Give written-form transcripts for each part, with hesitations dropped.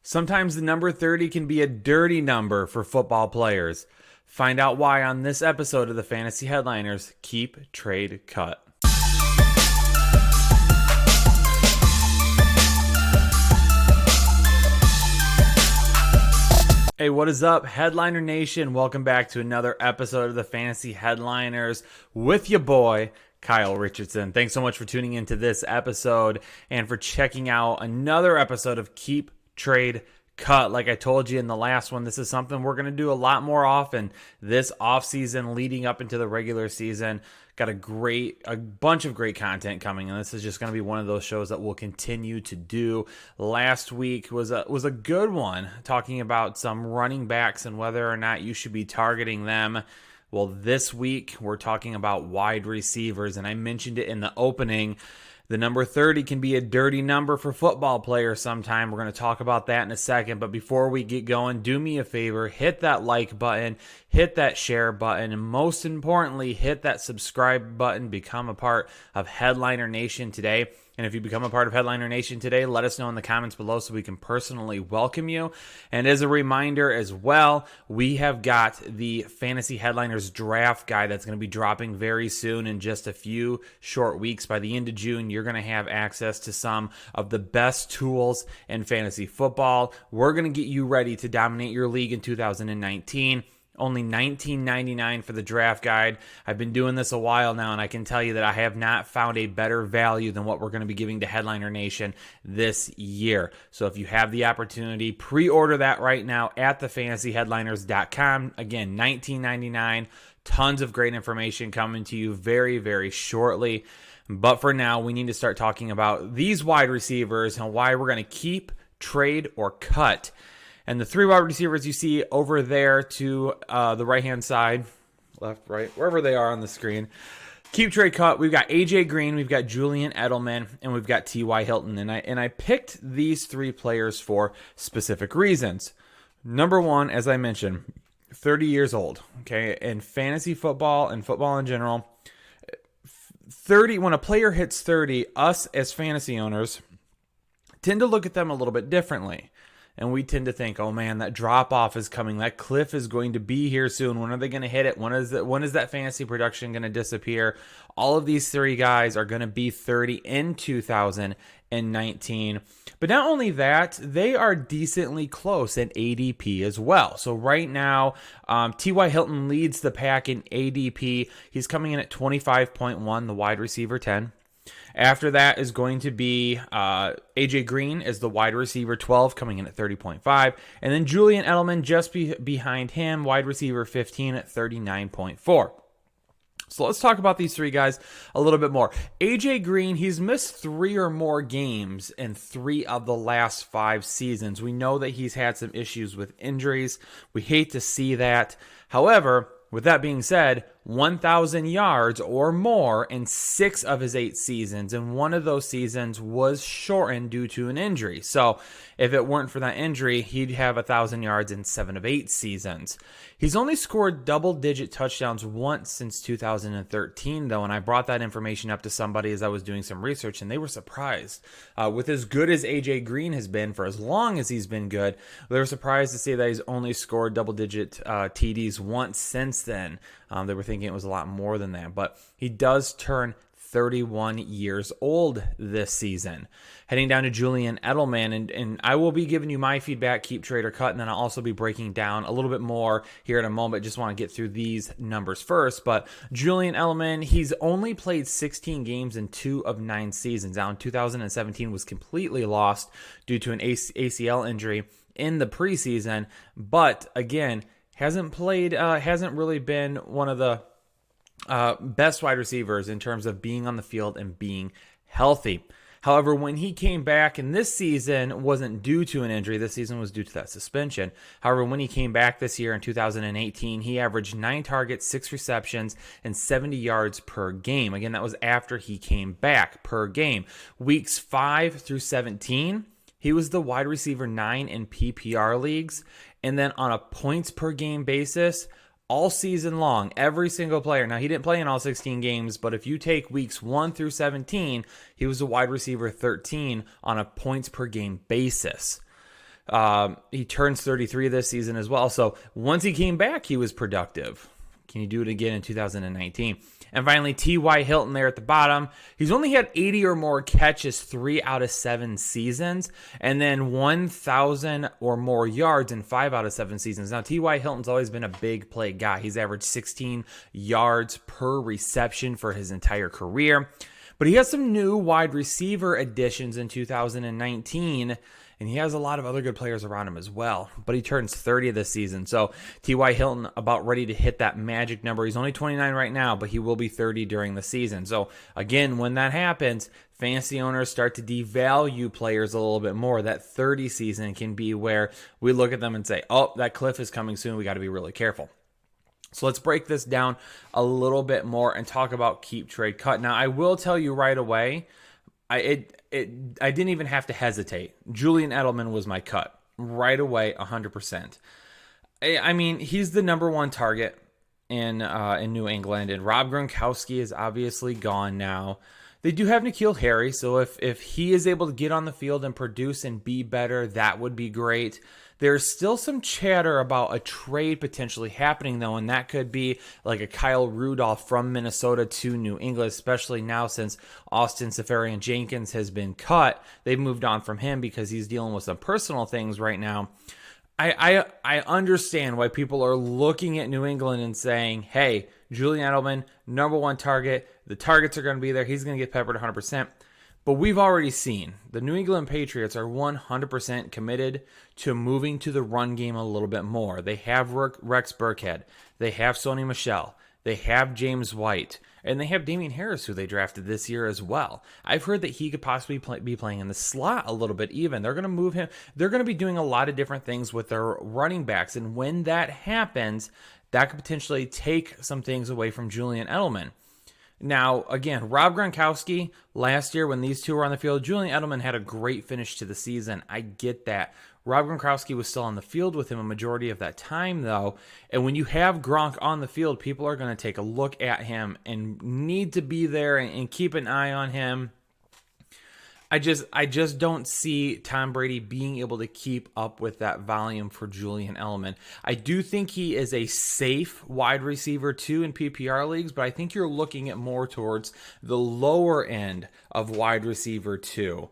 Sometimes the number 30 can be a dirty number for football players. Find out why on this episode of the Fantasy Headliners Keep Trade Cut. Hey, what is up, Headliner Nation? Welcome back to another episode of the Fantasy Headliners with your boy, Kyle Richardson. Thanks so much for tuning into this episode and for checking out another episode of Keep Trade Cut. Like I told you in the last one, this is something we're going to do a lot more often this offseason leading up into the regular season. Got a bunch of great content coming, and this is just going to be one of those shows that we'll continue to do. Last week was a good one, talking about some running backs and whether or not you should be targeting them. Well, this week we're talking about wide receivers, and I mentioned it in the opening. The number 30 can be a dirty number for football players sometime. We're going to talk about that in a second. But before we get going, do me a favor, hit that like button, hit that share button, and most importantly, hit that subscribe button. Become a part of Headliner Nation today. And if you become a part of Headliner Nation today, let us know in the comments below so we can personally welcome you. And as a reminder as well, we have got the Fantasy Headliners Draft Guide that's going to be dropping very soon in just a few short weeks. By the end of June, you're going to have access to some of the best tools in fantasy football. We're going to get you ready to dominate your league in 2019. Only $19.99 for the draft guide. I've been doing this a while now, and I can tell you that I have not found a better value than what we're going to be giving to Headliner Nation this year. So if you have the opportunity, pre-order that right now at thefantasyheadliners.com. Again, $19.99. Tons of great information coming to you very, very shortly. But for now, we need to start talking about these wide receivers and why we're going to keep, trade, or cut. And the three wide receivers you see over there to the right-hand side, left, right, wherever they are on the screen. Keep, trade, cut. We've got AJ Green, we've got Julian Edelman, and we've got Tiwa Hilton. And I picked these three players for specific reasons. Number one, as I mentioned, 30 years old. Okay, in fantasy football and football in general, 30. When a player hits 30, us as fantasy owners tend to look at them a little bit differently. And we tend to think, oh man, that drop-off is coming. That cliff is going to be here soon. When are they going to hit it? When is that fantasy production going to disappear? All of these three guys are going to be 30 in 2019. But not only that, they are decently close in ADP as well. So right now, Tiwa Hilton leads the pack in ADP. He's coming in at 25.1, the wide receiver 10. After that is going to be AJ Green as the wide receiver 12, coming in at 30.5. And then Julian Edelman just behind him, wide receiver 15 at 39.4. So let's talk about these three guys a little bit more. AJ Green, he's missed 3 or more games in 3 of the last 5 seasons. We know that he's had some issues with injuries. We hate to see that. However, with that being said, 1,000 yards or more in 6 of his 8 seasons, and one of those seasons was shortened due to an injury. So if it weren't for that injury, he'd have 1,000 yards in 7 of 8 seasons. He's only scored double-digit touchdowns once since 2013, though, and I brought that information up to somebody as I was doing some research, and they were surprised. With as good as AJ Green has been for as long as he's been good, they were surprised to see that he's only scored double-digit TDs once since then. They were thinking it was a lot more than that, but he does turn 31 years old this season. Heading down to Julian Edelman, and I will be giving you my feedback, keep, trade, or cut, and then I'll also be breaking down a little bit more here in a moment. Just want to get through these numbers first, but Julian Edelman, he's only played 16 games in 2 of 9 seasons. Now in 2017 was completely lost due to an ACL injury in the preseason, but again, hasn't really been one of the best wide receivers in terms of being on the field and being healthy. However, when he came back, and this season wasn't due to an injury, this season was due to that suspension. However, when he came back this year in 2018, he averaged 9 targets, 6 receptions, and 70 yards per game. Again, that was after he came back per game. Weeks 5 through 17, he was the wide receiver 9 in PPR leagues. And then on a points per game basis, all season long, every single player. Now, he didn't play in all 16 games, but if you take weeks 1 through 17, he was a wide receiver 13 on a points per game basis. He turns 33 this season as well. So once he came back, he was productive. Can you do it again in 2019? And finally, T.Y. Hilton there at the bottom. He's only had 80 or more catches 3 out of 7 seasons, and then 1,000 or more yards in 5 out of 7 seasons. Now, T.Y. Hilton's always been a big play guy. He's averaged 16 yards per reception for his entire career. But he has some new wide receiver additions in 2019, and he has a lot of other good players around him as well. But he turns 30 this season. So T.Y. Hilton about ready to hit that magic number. He's only 29 right now, but he will be 30 during the season. So again, when that happens, fantasy owners start to devalue players a little bit more. That 30 season can be where we look at them and say, oh, that cliff is coming soon. We got to be really careful. So let's break this down a little bit more and talk about keep, trade, cut. Now, I will tell you right away, I didn't even have to hesitate. Julian Edelman was my cut right away, 100%. I mean, he's the number one target in New England, and Rob Gronkowski is obviously gone now. They do have N'Keal Harry, so if he is able to get on the field and produce and be better, that would be great. There's still some chatter about a trade potentially happening, though, and that could be like a Kyle Rudolph from Minnesota to New England, especially now since Austin Seferian-Jenkins has been cut. They've moved on from him because he's dealing with some personal things right now. I understand why people are looking at New England and saying, hey, Julian Edelman, number one target. The targets are going to be there. He's going to get peppered 100%. But we've already seen the New England Patriots are 100% committed to moving to the run game a little bit more. They have Rex Burkhead. They have Sony Michel. They have James White. And they have Damian Harris, who they drafted this year as well. I've heard that he could possibly be playing in the slot a little bit even. They're going to move him. They're going to be doing a lot of different things with their running backs. And when that happens, that could potentially take some things away from Julian Edelman. Now, again, Rob Gronkowski, last year when these two were on the field, Julian Edelman had a great finish to the season. I get that. Rob Gronkowski was still on the field with him a majority of that time, though. And when you have Gronk on the field, people are going to take a look at him and need to be there and keep an eye on him. I just don't see Tom Brady being able to keep up with that volume for Julian Edelman. I do think he is a safe wide receiver too in PPR leagues, but I think you're looking at more towards the lower end of wide receiver too.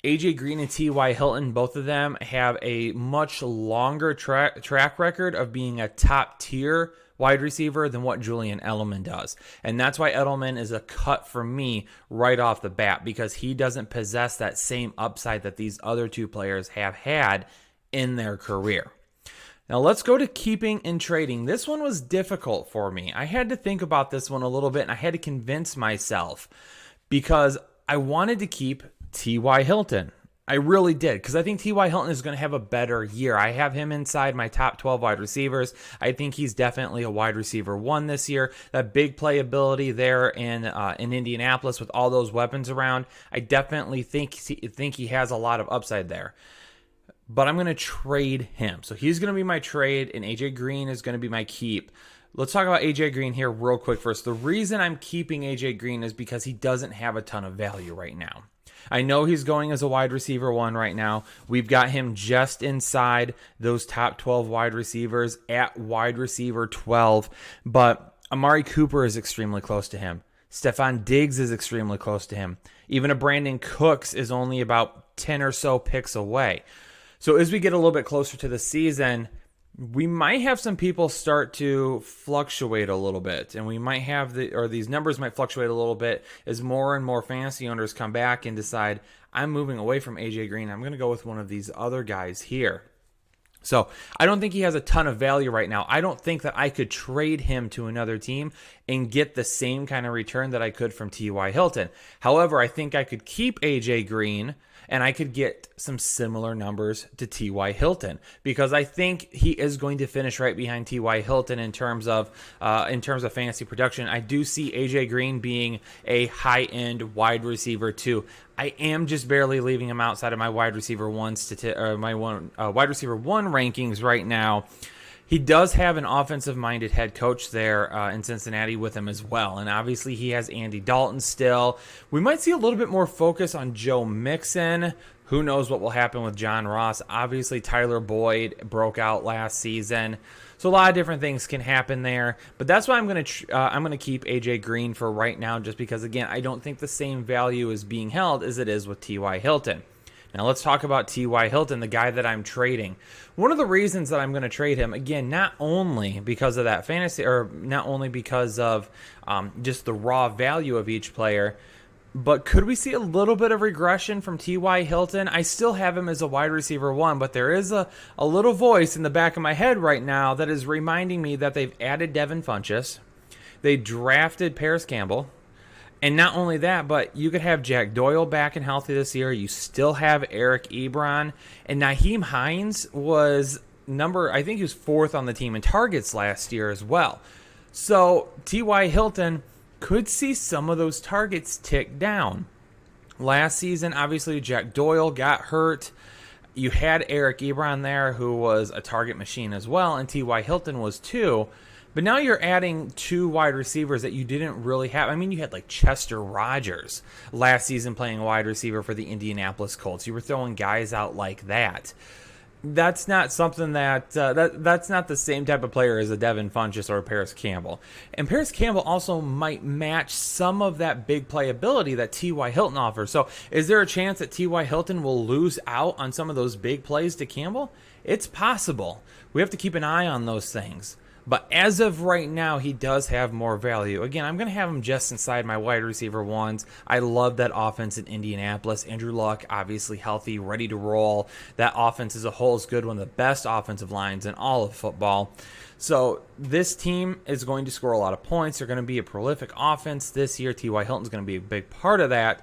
AJ Green and T.Y. Hilton, both of them have a much longer track record of being a top tier wide receiver than what Julian Edelman does. And that's why Edelman is a cut for me right off the bat, because he doesn't possess that same upside that these other two players have had in their career. Now let's go to keeping and trading. This one was difficult for me. I had to think about this one a little bit, and I had to convince myself because I wanted to keep T.Y. Hilton. I really did, because I think T.Y. Hilton is going to have a better year. I have him inside my top 12 wide receivers. I think he's definitely a wide receiver one this year. That big playability there in Indianapolis with all those weapons around, I definitely think he has a lot of upside there. But I'm going to trade him. So he's going to be my trade, and AJ Green is going to be my keep. Let's talk about AJ Green here real quick first. The reason I'm keeping AJ Green is because he doesn't have a ton of value right now. I know he's going as a wide receiver one right now. We've got him just inside those top 12 wide receivers at wide receiver 12. But Amari Cooper is extremely close to him. Stephon Diggs is extremely close to him. Even a Brandon Cooks is only about 10 or so picks away. So as we get a little bit closer to the season, we might have some people start to fluctuate a little bit, and we might have these numbers might fluctuate a little bit as more and more fantasy owners come back and decide, I'm moving away from AJ Green. I'm going to go with one of these other guys here. So I don't think he has a ton of value right now. I don't think that I could trade him to another team and get the same kind of return that I could from T.Y. Hilton. However, I think I could keep AJ Green and I could get some similar numbers to T.Y. Hilton, because I think he is going to finish right behind T.Y. Hilton in terms of fantasy production. I do see A.J. Green being a high-end wide receiver too. I am just barely leaving him outside of my wide receiver one wide receiver one rankings right now. He does have an offensive-minded head coach there in Cincinnati with him as well. And obviously he has Andy Dalton still. We might see a little bit more focus on Joe Mixon. Who knows what will happen with John Ross. Obviously Tyler Boyd broke out last season. So a lot of different things can happen there. But that's why I'm going to keep AJ Green for right now, just because, again, I don't think the same value is being held as it is with Tiwa Hilton. Now let's talk about Tiwa Hilton, the guy that I'm trading. One of the reasons that I'm going to trade him, again, not only because of that fantasy, or not only because of just the raw value of each player, but could we see a little bit of regression from Tiwa Hilton? I still have him as a wide receiver 1, but there is a little voice in the back of my head right now that is reminding me that they've added Devin Funchess. They drafted Paris Campbell. And not only that, but you could have Jack Doyle back and healthy this year. You still have Eric Ebron. And Nyheim Hines was I think he was 4th on the team in targets last year as well. So T.Y. Hilton could see some of those targets tick down. Last season, obviously, Jack Doyle got hurt. You had Eric Ebron there, who was a target machine as well, and T.Y. Hilton was too. But now you're adding 2 wide receivers that you didn't really have. I mean, you had like Chester Rogers last season playing wide receiver for the Indianapolis Colts. You were throwing guys out like that. That's not something that's not the same type of player as a Devin Funchess or a Paris Campbell. And Paris Campbell also might match some of that big playability that T.Y. Hilton offers. So is there a chance that T.Y. Hilton will lose out on some of those big plays to Campbell? It's possible. We have to keep an eye on those things. But as of right now, he does have more value. Again, I'm going to have him just inside my wide receiver 1s. I love that offense in Indianapolis. Andrew Luck, obviously healthy, ready to roll. That offense as a whole is good, one of the best offensive lines in all of football. So this team is going to score a lot of points. They're going to be a prolific offense this year. T.Y. Hilton's going to be a big part of that.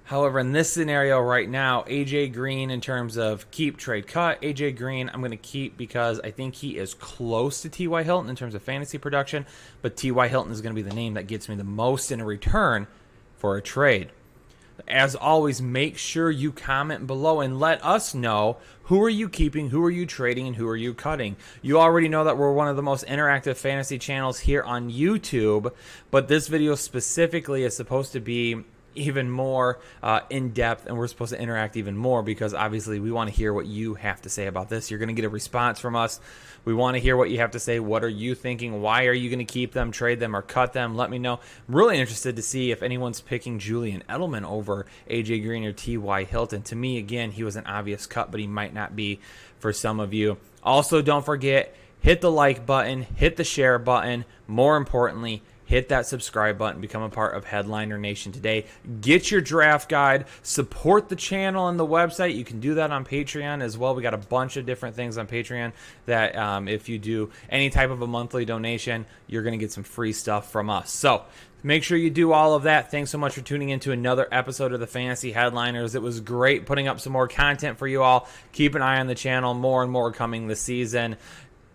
However, in this scenario right now, AJ Green, in terms of keep, trade, cut, AJ Green I'm going to keep because I think he is close to T.Y. Hilton in terms of fantasy production, but T.Y. Hilton is going to be the name that gets me the most in a return for a trade. As always, make sure you comment below and let us know who are you keeping, who are you trading, and who are you cutting. You already know that we're one of the most interactive fantasy channels here on YouTube, but this video specifically is supposed to be even more in-depth, and we're supposed to interact even more because obviously we want to hear what you have to say about this. You're going to get a response from us. We want to hear what you have to say. What are you thinking? Why are you going to keep them, trade them, or cut them? Let me know. I'm really interested to see if anyone's picking Julian Edelman over AJ Green or T.Y. Hilton. To me, again, he was an obvious cut, but he might not be for some of you. Also, don't forget, hit the like button, hit the share button. More importantly, hit that subscribe button, become a part of Headliner Nation today. Get your draft guide, support the channel and the website. You can do that on Patreon as well. We got a bunch of different things on Patreon that if you do any type of a monthly donation, you're going to get some free stuff from us. So make sure you do all of that. Thanks so much for tuning in to another episode of the Fantasy Headliners. It was great putting up some more content for you all. Keep an eye on the channel. More and more coming this season.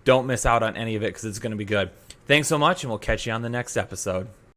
Don't miss out on any of it because it's going to be good. Thanks so much, and we'll catch you on the next episode.